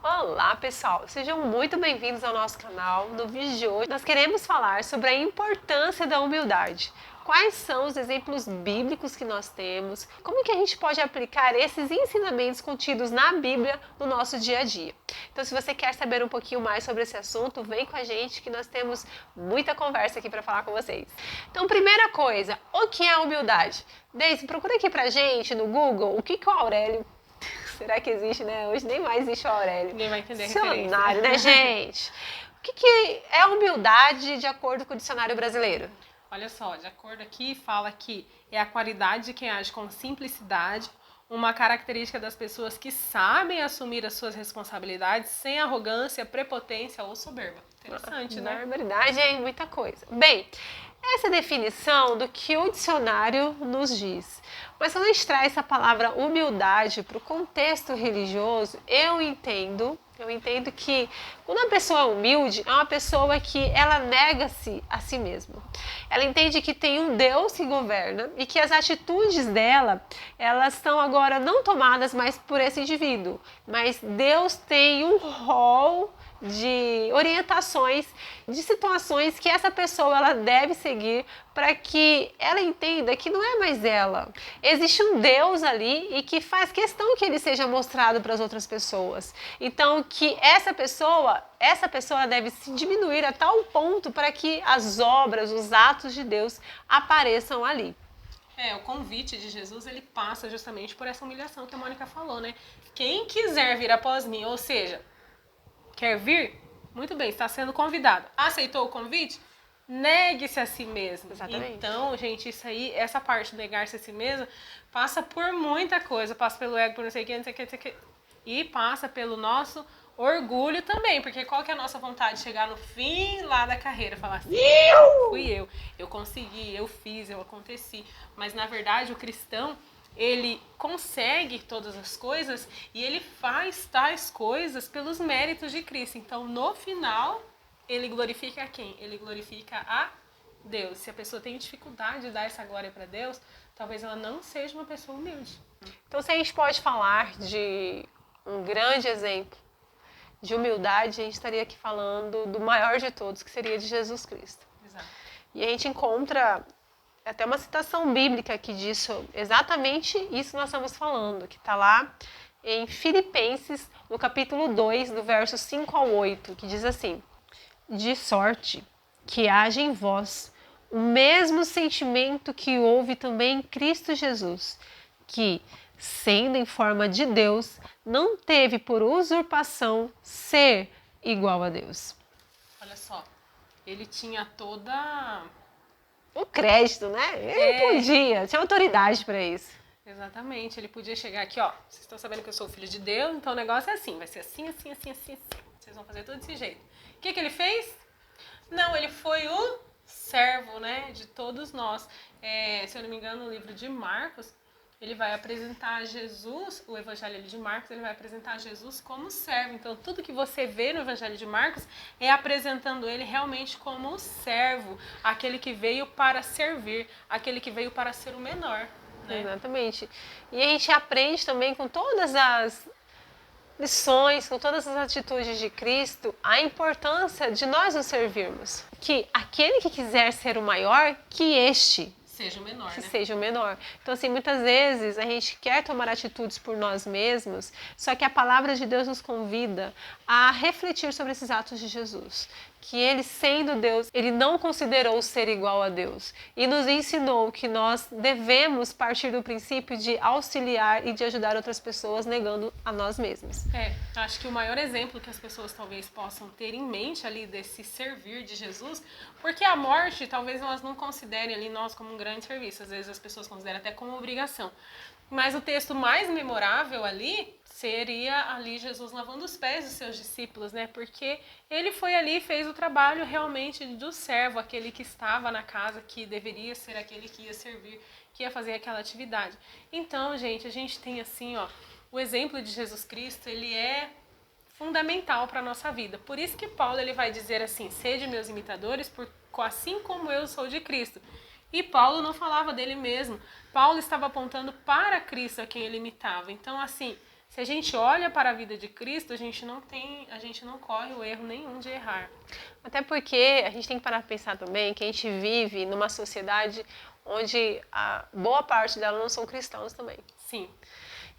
Olá pessoal, sejam muito bem-vindos ao nosso canal. No vídeo de hoje nós queremos falar sobre a importância da humildade. Quais são os exemplos bíblicos que nós temos? Como que a gente pode aplicar esses ensinamentos contidos na Bíblia no nosso dia a dia? Então, se você quer saber um pouquinho mais sobre esse assunto, vem com a gente que nós temos muita conversa aqui para falar com vocês. Então, primeira coisa, o que é humildade? Deise, procura aqui pra gente no Google o que o Aurélio... Será que existe, né? Hoje nem mais existe o Aurélio. Ninguém vai entender a Dicionário, referência. né, gente? O que é humildade de acordo com o dicionário brasileiro? Olha só, de acordo aqui, fala que é a qualidade de quem age com simplicidade, uma característica das pessoas que sabem assumir as suas responsabilidades sem arrogância, prepotência ou soberba. Interessante, né? Barbaridade é muita coisa. Bem, essa é a definição do que o dicionário nos diz. Mas quando a gente traz essa palavra humildade para o contexto religioso, eu entendo que quando a pessoa é humilde, é uma pessoa que ela nega-se a si mesma. Ela entende que tem um Deus que governa e que as atitudes dela, elas estão agora não tomadas mais por esse indivíduo, mas Deus tem um rol de orientações, de situações que essa pessoa ela deve seguir para que ela entenda que não é mais ela. Existe um Deus ali e que faz questão que ele seja mostrado para as outras pessoas. Então, que essa pessoa deve se diminuir a tal ponto para que as obras, os atos de Deus apareçam ali. O convite de Jesus, ele passa justamente por essa humilhação que a Mônica falou, né? Quem quiser vir após mim, ou seja, quer vir? Muito bem, está sendo convidado. Aceitou o convite? Negue-se a si mesmo. Exatamente. Então, gente, isso aí, essa parte de negar-se a si mesmo, passa por muita coisa. Passa pelo ego, por não sei o que, não sei o que, não sei o que. E passa pelo nosso orgulho também. Porque qual que é a nossa vontade? Chegar no fim lá da carreira. Falar assim, fui eu consegui, eu fiz, eu aconteci. Mas, na verdade, o cristão, ele consegue todas as coisas e ele faz tais coisas pelos méritos de Cristo. Então, no final, ele glorifica a quem? Ele glorifica a Deus. Se a pessoa tem dificuldade de dar essa glória para Deus, talvez ela não seja uma pessoa humilde. Então, se a gente pode falar de um grande exemplo de humildade, a gente estaria aqui falando do maior de todos, que seria de Jesus Cristo. Exato. E a gente encontra até uma citação bíblica que diz exatamente isso que nós estamos falando, que está lá em Filipenses, no capítulo 2, do verso 5 ao 8, que diz assim: de sorte que haja em vós o mesmo sentimento que houve também em Cristo Jesus, que, sendo em forma de Deus, não teve por usurpação ser igual a Deus. Olha só, ele tinha toda... o crédito, né? Ele podia, tinha autoridade para isso. Exatamente, ele podia chegar aqui, ó, vocês estão sabendo que eu sou filho de Deus, então o negócio é assim, vai ser assim, assim, assim, assim, assim. Vocês vão fazer tudo desse jeito. O que ele fez? Não, ele foi o servo, né, de todos nós. Se eu não me engano, no livro de Marcos, ele vai apresentar Jesus, o Evangelho de Marcos, ele vai apresentar Jesus como servo. Então, tudo que você vê no Evangelho de Marcos é apresentando ele realmente como um servo, aquele que veio para servir, aquele que veio para ser o menor. Né? Exatamente. E a gente aprende também com todas as lições, com todas as atitudes de Cristo, a importância de nós nos servirmos. Que aquele que quiser ser o maior, que este seja o menor, que né? seja o menor. Então, assim, muitas vezes a gente quer tomar atitudes por nós mesmos, só que a palavra de Deus nos convida a refletir sobre esses atos de Jesus. Que ele, sendo Deus, ele não considerou ser igual a Deus. E nos ensinou que nós devemos partir do princípio de auxiliar e de ajudar outras pessoas, negando a nós mesmos. Acho que o maior exemplo que as pessoas talvez possam ter em mente ali desse servir de Jesus, porque a morte talvez elas não considerem ali nós como um grande serviço, às vezes as pessoas consideram até como obrigação. Mas o texto mais memorável ali seria ali Jesus lavando os pés dos seus discípulos, né? Porque ele foi ali e fez o trabalho realmente do servo, aquele que estava na casa, que deveria ser aquele que ia servir, que ia fazer aquela atividade. Então, gente, a gente tem assim, ó, o exemplo de Jesus Cristo, ele é fundamental para a nossa vida. Por isso que Paulo ele vai dizer assim, sede meus imitadores, assim como eu sou de Cristo. E Paulo não falava dele mesmo. Paulo estava apontando para Cristo a quem ele imitava. Então, assim, Se a gente olha para a vida de Cristo, a gente não corre o erro nenhum de errar. Até porque a gente tem que parar para pensar também que a gente vive numa sociedade onde a boa parte dela não são cristãos também. Sim.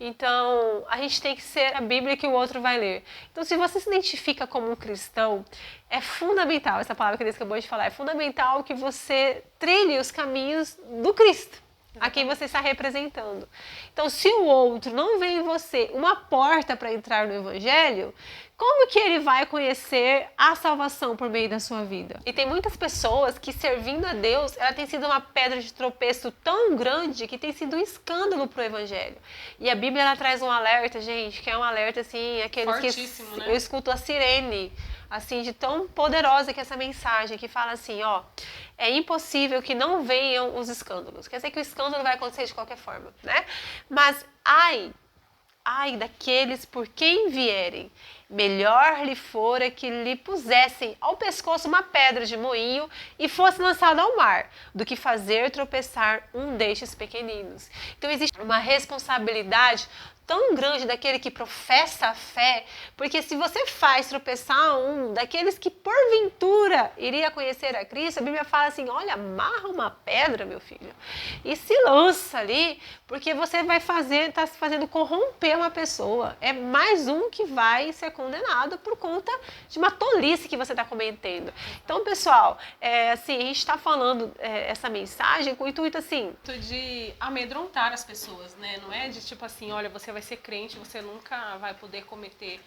Então, a gente tem que ser a Bíblia que o outro vai ler. Então, se você se identifica como um cristão, é fundamental, essa palavra que ele acabou de falar, é fundamental que você trilhe os caminhos do Cristo, a quem você está representando. Então, se o outro não vê em você uma porta para entrar no Evangelho, como que ele vai conhecer a salvação por meio da sua vida? E tem muitas pessoas que, servindo a Deus, ela tem sido uma pedra de tropeço tão grande que tem sido um escândalo para o Evangelho. E a Bíblia, ela traz um alerta, gente, que é um alerta, assim, aqueles fortíssimo, que né? Eu escuto a sirene, assim, de tão poderosa que é essa mensagem, que fala assim, ó, é impossível que não venham os escândalos. Quer dizer que o escândalo vai acontecer de qualquer forma, né? Mas, ai daqueles por quem vierem, melhor lhe fora que lhe pusessem ao pescoço uma pedra de moinho e fosse lançado ao mar, do que fazer tropeçar um destes pequeninos. Então existe uma responsabilidade tão grande daquele que professa a fé, porque se você faz tropeçar um daqueles que porventura iria conhecer a Cristo, a Bíblia fala assim, olha, amarra uma pedra, meu filho, e se lança ali, porque você vai está se fazendo corromper uma pessoa. É mais um que vai ser condenado por conta de uma tolice que você está cometendo. Então, pessoal, assim, a gente está falando essa mensagem com o intuito assim... de amedrontar as pessoas, né? Não é de tipo assim, olha, você vai ser crente, você nunca vai poder cometer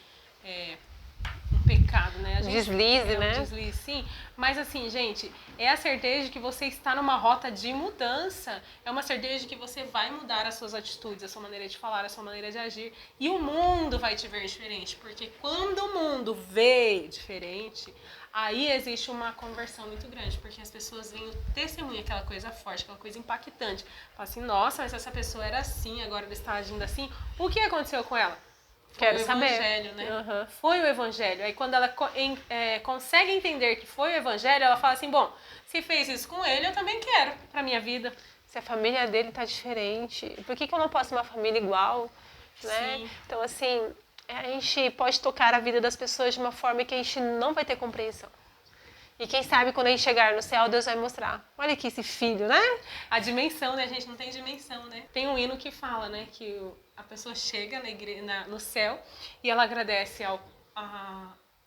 um pecado, né? Deslize, né? Deslize, sim. Mas assim, gente, é a certeza de que você está numa rota de mudança. É uma certeza de que você vai mudar as suas atitudes, a sua maneira de falar, a sua maneira de agir. E o mundo vai te ver diferente. Porque quando o mundo vê diferente, aí existe uma conversão muito grande. Porque as pessoas veem o testemunho, aquela coisa forte, aquela coisa impactante. Fala assim, nossa, mas essa pessoa era assim, agora ela está agindo assim. O que aconteceu com ela? Quero saber. Foi o Evangelho, né? Uhum. Foi o Evangelho. Aí quando ela consegue entender que foi o Evangelho, ela fala assim, bom, se fez isso com ele, eu também quero pra minha vida. Se a família dele tá diferente, por que eu não posso ter uma família igual? Né? Sim. Então, assim, a gente pode tocar a vida das pessoas de uma forma que a gente não vai ter compreensão. E quem sabe quando a gente chegar no céu, Deus vai mostrar. Olha aqui esse filho, né? A dimensão, né? A gente não tem dimensão, né? Tem um hino que fala, né? Que a pessoa chega no céu e ela agradece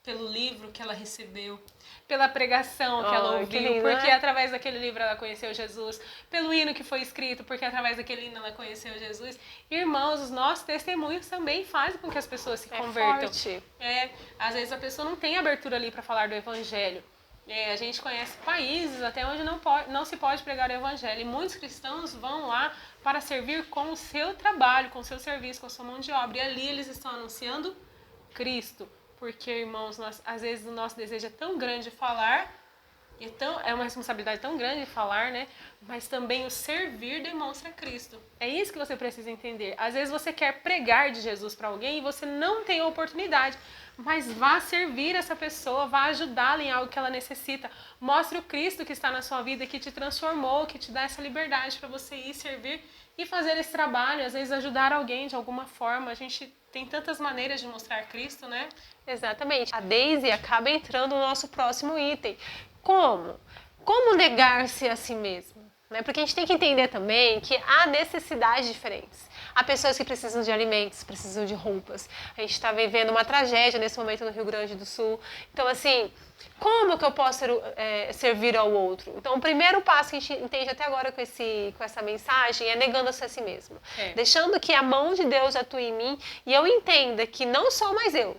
pelo livro que ela recebeu, pela pregação que ela ouviu, lindo, porque né? Através daquele livro ela conheceu Jesus, pelo hino que foi escrito, porque através daquele hino ela conheceu Jesus. Irmãos, os nossos testemunhos também fazem com que as pessoas se convertam. Forte. Às vezes a pessoa não tem abertura ali para falar do Evangelho. A gente conhece países até onde não se pode pregar o Evangelho. E muitos cristãos vão lá para servir com o seu trabalho, com o seu serviço, com a sua mão de obra. E ali eles estão anunciando Cristo. Porque, irmãos, às vezes o nosso desejo é tão grande de falar, é uma responsabilidade tão grande de falar, né? Mas também o servir demonstra Cristo. É isso que você precisa entender. Às vezes você quer pregar de Jesus para alguém e você não tem a oportunidade. Mas vá servir essa pessoa, vá ajudá-la em algo que ela necessita. Mostre o Cristo que está na sua vida, que te transformou, que te dá essa liberdade para você ir servir e fazer esse trabalho. Às vezes ajudar alguém de alguma forma. A gente tem tantas maneiras de mostrar Cristo, né? Exatamente. A Daisy acaba entrando no nosso próximo item. Como? Como negar-se a si mesmo? Né? Porque a gente tem que entender também que há necessidades diferentes. Há pessoas que precisam de alimentos, precisam de roupas. A gente está vivendo uma tragédia nesse momento no Rio Grande do Sul. Então, assim, como que eu posso servir ao outro? Então, o primeiro passo que a gente entende até agora com essa mensagem é negando-se a si mesmo. Deixando que a mão de Deus atue em mim e eu entenda que não sou mais eu,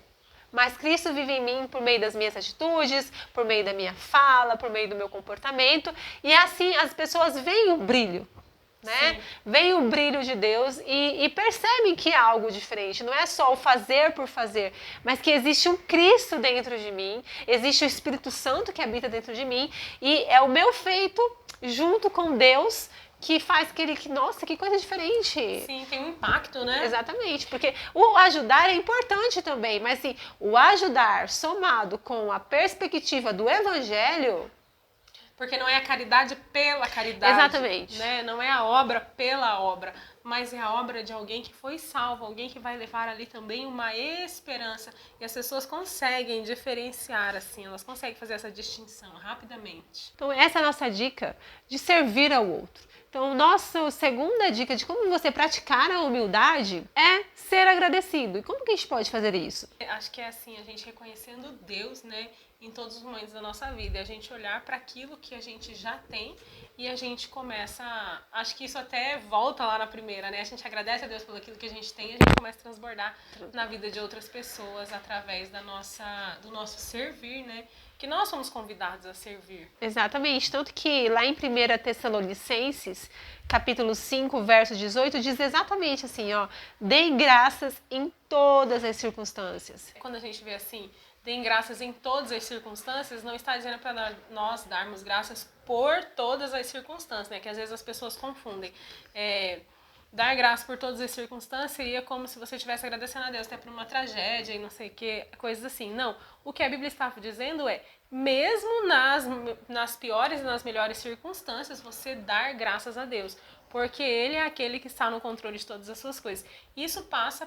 mas Cristo vive em mim por meio das minhas atitudes, por meio da minha fala, por meio do meu comportamento. E assim as pessoas veem o brilho. Né? Vem o brilho de Deus e percebem que há algo diferente. Não é só o fazer por fazer, mas que existe um Cristo dentro de mim, existe o Espírito Santo que habita dentro de mim e é o meu feito junto com Deus que faz nossa, que coisa diferente. Sim, tem um impacto, né? Exatamente, porque o ajudar é importante também, mas assim, o ajudar somado com a perspectiva do Evangelho... Porque não é a caridade pela caridade. Exatamente. Né? Não é a obra pela obra, mas é a obra de alguém que foi salvo, alguém que vai levar ali também uma esperança. E as pessoas conseguem diferenciar, assim, elas conseguem fazer essa distinção rapidamente. Então, essa é a nossa dica de servir ao outro. Então, nossa segunda dica de como você praticar a humildade é ser agradecido. E como que a gente pode fazer isso? Acho que é assim, a gente reconhecendo Deus, né, em todos os momentos da nossa vida. A gente olhar para aquilo que a gente já tem e a gente começa... Acho que isso até volta lá na primeira, né? A gente agradece a Deus pelo aquilo que a gente tem e a gente começa a transbordar na vida de outras pessoas através do nosso servir, né? Que nós somos convidados a servir. Exatamente, tanto que lá em 1 Tessalonicenses, capítulo 5, verso 18, diz exatamente assim, ó, deem graças em todas as circunstâncias. Quando a gente vê assim, deem graças em todas as circunstâncias, não está dizendo para nós darmos graças por todas as circunstâncias, né? Que às vezes as pessoas confundem. Dar graça por todas as circunstâncias seria como se você estivesse agradecendo a Deus até por uma tragédia e não sei o que, coisas assim. Não, o que a Bíblia está dizendo é, mesmo nas piores e nas melhores circunstâncias, você dar graças a Deus, porque Ele é aquele que está no controle de todas as suas coisas. Isso passa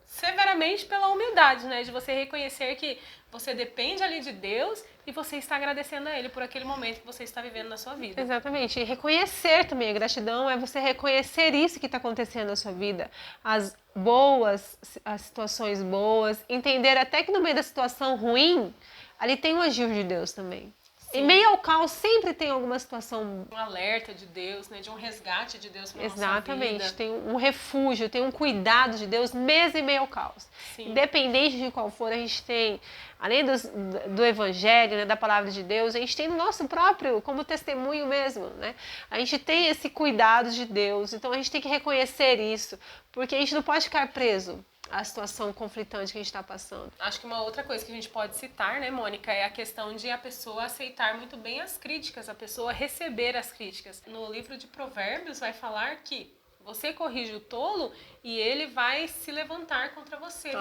severamente pela humildade, né? De você reconhecer que você depende ali de Deus e você está agradecendo a Ele por aquele momento que você está vivendo na sua vida. Exatamente. E reconhecer também a gratidão é você reconhecer isso que está acontecendo na sua vida. As situações boas, entender até que no meio da situação ruim, ali tem um agir de Deus também. Sim. Em meio ao caos sempre tem alguma situação... Um alerta de Deus, né? De um resgate de Deus para nossa vida. Exatamente, tem um refúgio, tem um cuidado de Deus mesmo em meio ao caos. Sim. Independente de qual for, a gente tem, além do evangelho, né, da palavra de Deus, a gente tem o nosso próprio, como testemunho mesmo, né? A gente tem esse cuidado de Deus, então a gente tem que reconhecer isso, porque a gente não pode ficar preso a situação conflitante que a gente está passando. Acho que uma outra coisa que a gente pode citar, né, Mônica, é a questão de a pessoa aceitar muito bem as críticas, a pessoa receber as críticas. No livro de Provérbios vai falar que você corrige o tolo e ele vai se levantar contra você.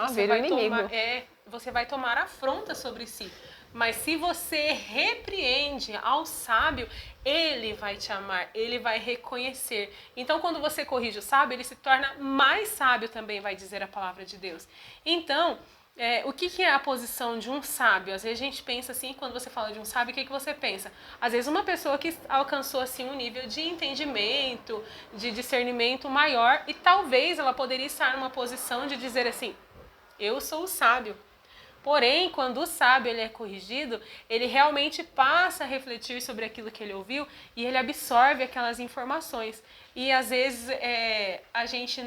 Você vai tomar afronta sobre si. Mas se você repreende ao sábio, ele vai te amar, ele vai reconhecer. Então, quando você corrige o sábio, ele se torna mais sábio também, vai dizer a palavra de Deus. Então, o que é a posição de um sábio? Às vezes a gente pensa assim, quando você fala de um sábio, o que você pensa? Às vezes uma pessoa que alcançou assim um nível de entendimento, de discernimento maior, e talvez ela poderia estar numa posição de dizer assim, eu sou o sábio. Porém, quando o sábio ele é corrigido, ele realmente passa a refletir sobre aquilo que ele ouviu e ele absorve aquelas informações. E às vezes, se a gente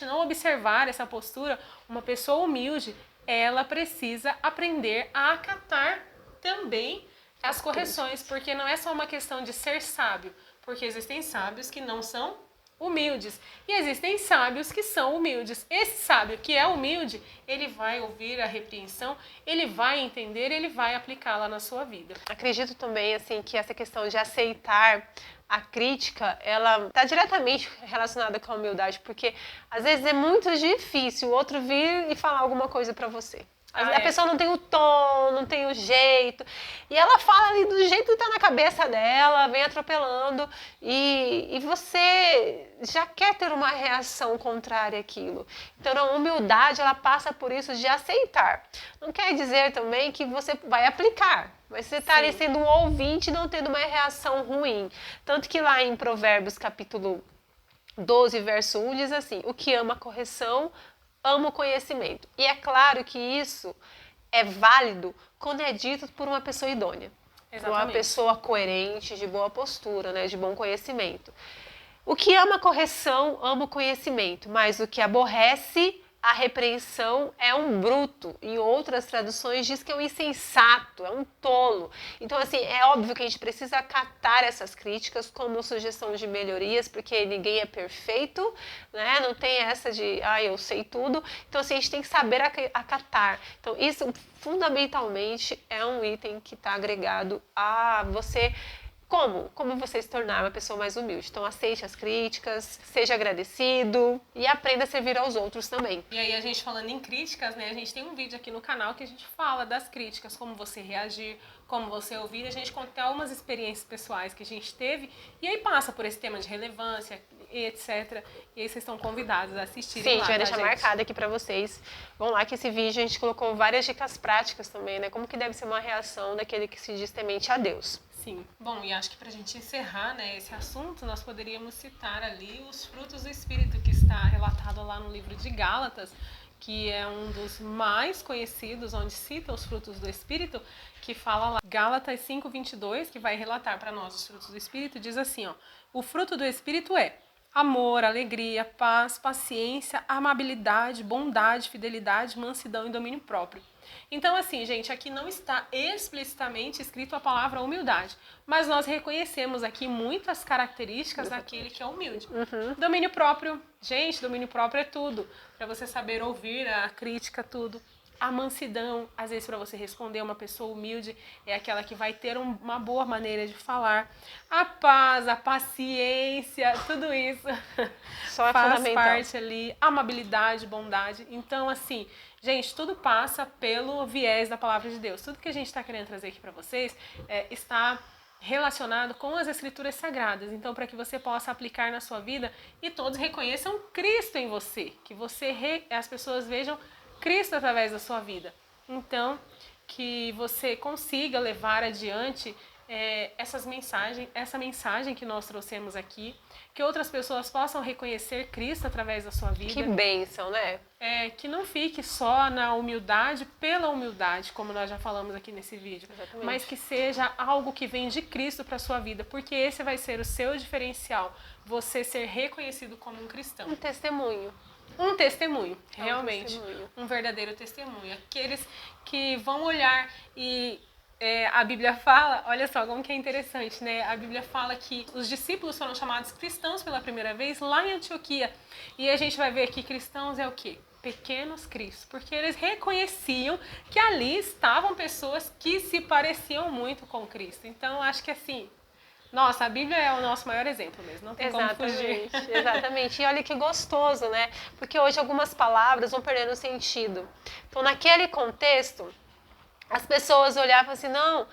não observar essa postura, uma pessoa humilde, ela precisa aprender a acatar também as correções, porque não é só uma questão de ser sábio, porque existem sábios que não são humildes. E existem sábios que são humildes. Esse sábio que é humilde, ele vai ouvir a repreensão, ele vai entender, ele vai aplicá-la na sua vida. Acredito também assim que essa questão de aceitar a crítica, ela está diretamente relacionada com a humildade, porque às vezes é muito difícil o outro vir e falar alguma coisa para você. A pessoa não tem o tom, não tem o jeito, e ela fala ali do jeito que tá na cabeça dela, vem atropelando, e você já quer ter uma reação contrária àquilo. Então a humildade, ela passa por isso de aceitar. Não quer dizer também que você vai aplicar, mas você está ali sendo um ouvinte e não tendo uma reação ruim. Tanto que lá em Provérbios capítulo 12, verso 1, diz assim, o que ama a correção, ama o conhecimento. E é claro que isso é válido quando é dito por uma pessoa idônea. Exatamente. Uma pessoa coerente, de boa postura, né, de bom conhecimento. O que ama a correção, ama o conhecimento, mas o que aborrece a repreensão é um bruto. Em outras traduções diz que é um insensato, é um tolo. Então, assim, é óbvio que a gente precisa acatar essas críticas como sugestão de melhorias, porque ninguém é perfeito, né? Não tem essa de, eu sei tudo. Então, assim, a gente tem que saber acatar. Então, isso fundamentalmente é um item que está agregado a você. Como você se tornar uma pessoa mais humilde? Então aceite as críticas, seja agradecido e aprenda a servir aos outros também. E aí a gente falando em críticas, né? A gente tem um vídeo aqui no canal que a gente fala das críticas, como você reagir, como você ouvir. A gente conta algumas experiências pessoais que a gente teve e aí passa por esse tema de relevância, e etc. E aí vocês estão convidados a assistirem Sim, a lá, gente vai tá, deixar gente? marcado aqui pra vocês. Vão lá que esse vídeo a gente colocou várias dicas práticas também, né? Como que deve ser uma reação daquele que se diz temente a Deus. Sim. Bom, e acho que pra gente encerrar, né, esse assunto, nós poderíamos citar ali os frutos do Espírito que está relatado lá no livro de Gálatas, que é um dos mais conhecidos, onde cita os frutos do Espírito, que fala lá, Gálatas 5:22, que vai relatar para nós os frutos do Espírito, diz assim, ó, o fruto do Espírito é amor, alegria, paz, paciência, amabilidade, bondade, fidelidade, mansidão e domínio próprio. Então, assim, gente, aqui não está explicitamente escrito a palavra humildade, mas nós reconhecemos aqui muitas características daquele que é humilde. Domínio próprio, gente, domínio próprio é tudo, para você saber ouvir a crítica, tudo. A mansidão, às vezes para você responder uma pessoa humilde, é aquela que vai ter uma boa maneira de falar. A paz, a paciência, tudo isso Só é faz fundamental. parte ali. Amabilidade, bondade. Então, assim, gente, tudo passa pelo viés da palavra de Deus. Tudo que a gente está querendo trazer aqui para vocês está relacionado com as escrituras sagradas. Então, para que você possa aplicar na sua vida e todos reconheçam Cristo em você, que as pessoas vejam Cristo através da sua vida. Então, que você consiga levar adiante essa mensagem que nós trouxemos aqui, que outras pessoas possam reconhecer Cristo através da sua vida. Que bênção, né? Que não fique só na humildade pela humildade, como nós já falamos aqui nesse vídeo, Exatamente. mas que seja algo que vem de Cristo para a sua vida, porque esse vai ser o seu diferencial, você ser reconhecido como um cristão. Um testemunho. Um testemunho, realmente. Testemunho. Um verdadeiro testemunho. Aqueles que vão olhar e a Bíblia fala, olha só como que é interessante, né? A Bíblia fala que os discípulos foram chamados cristãos pela primeira vez lá em Antioquia. E a gente vai ver que cristãos é o quê? Pequenos cristos, porque eles reconheciam que ali estavam pessoas que se pareciam muito com Cristo. Então, acho que assim, nossa, a Bíblia é o nosso maior exemplo mesmo, não tem como fugir. Exatamente. E olha que gostoso, né? Porque hoje algumas palavras vão perdendo sentido. Então, naquele contexto, as pessoas olhavam assim, não,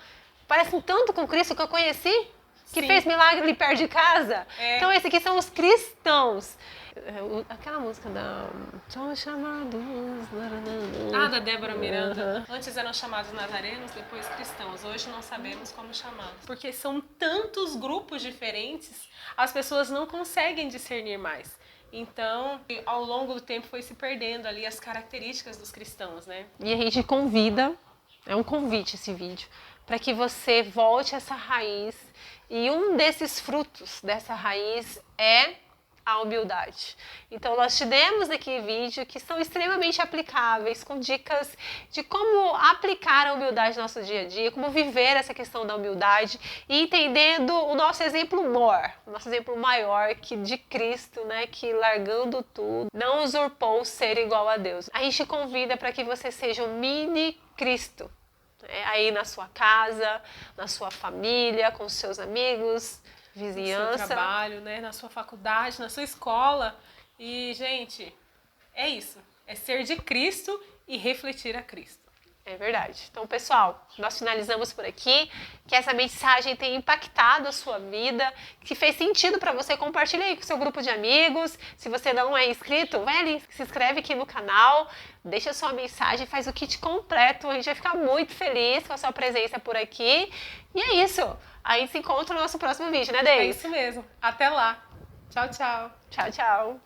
parecem tanto com Cristo que eu conheci, que fez milagre ali perto de casa. Então, esses aqui são os cristãos. Aquela música da... São chamados... da Débora Miranda. Antes eram chamados nazarenos, depois cristãos. Hoje não sabemos como chamá-los. Porque são tantos grupos diferentes, as pessoas não conseguem discernir mais. Então, ao longo do tempo foi se perdendo ali as características dos cristãos, né? E a gente convida, é um convite esse vídeo, para que você volte a essa raiz. E um desses frutos dessa raiz é a humildade. Então, nós te demos aqui vídeo que são extremamente aplicáveis, com dicas de como aplicar a humildade no nosso dia a dia, como viver essa questão da humildade e entendendo o nosso exemplo maior que de Cristo, né, que largando tudo, não usurpou ser igual a Deus. A gente convida para que você seja um mini Cristo, aí na sua casa, na sua família, com os seus amigos, vizinhança. No seu trabalho, né? Na sua faculdade, na sua escola. E, gente, é isso. É ser de Cristo e refletir a Cristo. É verdade. Então, pessoal, nós finalizamos por aqui. Que essa mensagem tenha impactado a sua vida, que fez sentido para você. Compartilha aí com o seu grupo de amigos. Se você não é inscrito, vai ali, se inscreve aqui no canal, deixa sua mensagem, faz o kit completo. A gente vai ficar muito feliz com a sua presença por aqui. E é isso. A gente se encontra no nosso próximo vídeo, né, Deise? É isso mesmo. Até lá. Tchau, tchau. Tchau, tchau.